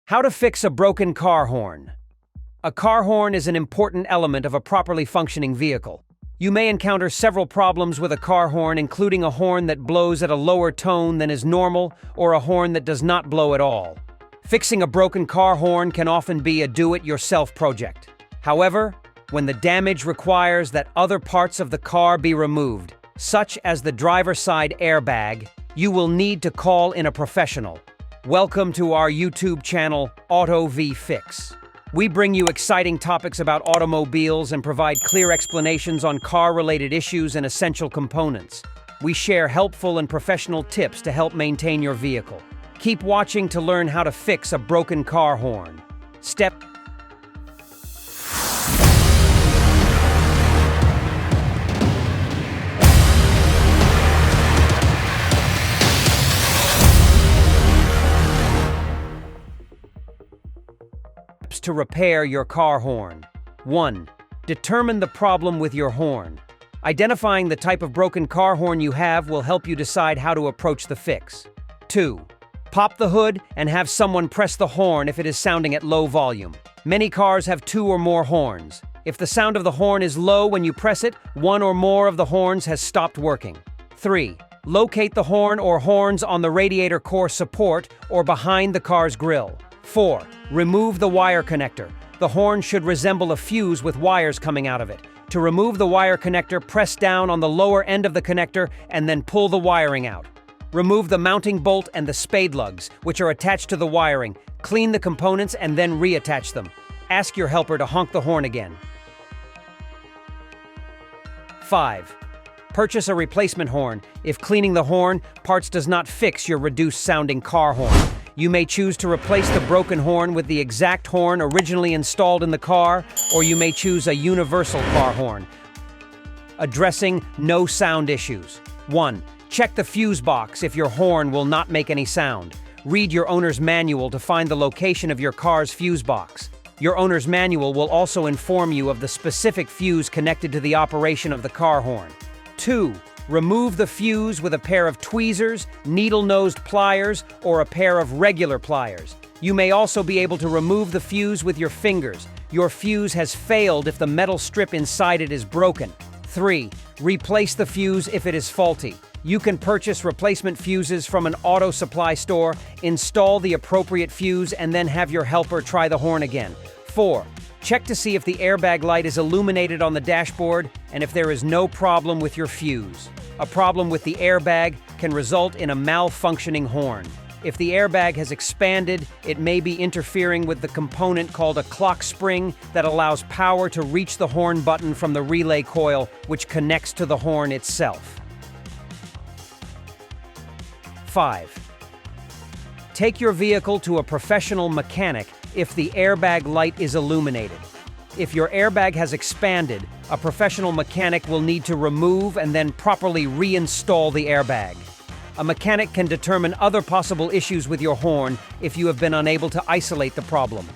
How to fix a broken car horn. A car horn is an important element of a properly functioning vehicle. You may encounter several problems with a car horn, including a horn that blows at a lower tone than is normal or a horn that does not blow at all. Fixing a broken car horn can often be a do-it-yourself project. However, when the damage requires that other parts of the car be removed, such as the driver's side airbag, you will need to call in a professional. Welcome to our YouTube channel, Auto V Fix. We bring you exciting topics about automobiles and provide clear explanations on car-related issues and essential components. We share helpful and professional tips to help maintain your vehicle. Keep watching to learn how to fix a broken car horn. Steps to repair your car horn. 1. Determine the problem with your horn. Identifying the type of broken car horn you have will help you decide how to approach the fix. 2. Pop the hood and have someone press the horn if it is sounding at low volume. Many cars have 2 or more horns. If the sound of the horn is low when you press it, 1 or more of the horns has stopped working. 3. Locate the horn or horns on the radiator core support or behind the car's grille. 4. Remove the wire connector. The horn should resemble a fuse with wires coming out of it. To remove the wire connector, press down on the lower end of the connector and then pull the wiring out. Remove the mounting bolt and the spade lugs, which are attached to the wiring. Clean the components and then reattach them. Ask your helper to honk the horn again. 5. Purchase a replacement horn. If cleaning the horn parts does not fix your reduced-sounding car horn, you may choose to replace the broken horn with the exact horn originally installed in the car, or you may choose a universal car horn. Addressing no sound issues. 1. Check the fuse box if your horn will not make any sound. Read your owner's manual to find the location of your car's fuse box. Your owner's manual will also inform you of the specific fuse connected to the operation of the car horn. 2. Remove the fuse with a pair of tweezers, needle-nosed pliers, or a pair of regular pliers. You may also be able to remove the fuse with your fingers. Your fuse has failed if the metal strip inside it is broken. 3. Replace the fuse if it is faulty. You can purchase replacement fuses from an auto supply store, install the appropriate fuse, and then have your helper try the horn again. 4. Check to see if the airbag light is illuminated on the dashboard and if there is no problem with your fuse. A problem with the airbag can result in a malfunctioning horn. If the airbag has expanded, it may be interfering with the component called a clock spring that allows power to reach the horn button from the relay coil, which connects to the horn itself. 5. Take your vehicle to a professional mechanic if the airbag light is illuminated. If your airbag has expanded, a professional mechanic will need to remove and then properly reinstall the airbag. A mechanic can determine other possible issues with your horn if you have been unable to isolate the problem.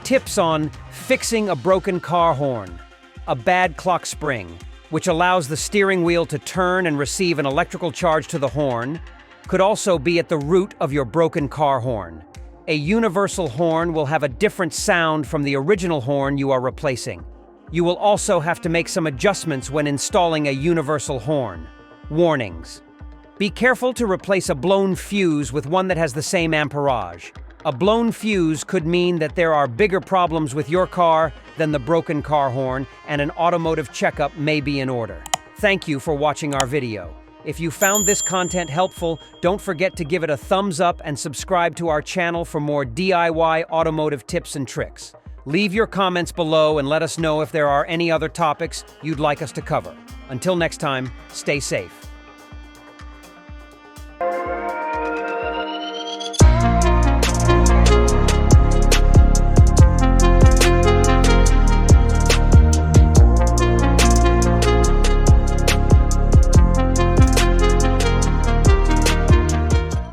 Tips on fixing a broken car horn. A bad clock spring, which allows the steering wheel to turn and receive an electrical charge to the horn, could also be at the root of your broken car horn. A universal horn will have a different sound from the original horn you are replacing. You will also have to make some adjustments when installing a universal horn. Warnings. Be careful to replace a blown fuse with one that has the same amperage. A blown fuse could mean that there are bigger problems with your car than the broken car horn, and an automotive checkup may be in order. Thank you for watching our video. If you found this content helpful, don't forget to give it a thumbs up and subscribe to our channel for more DIY automotive tips and tricks. Leave your comments below and let us know if there are any other topics you'd like us to cover. Until next time, stay safe.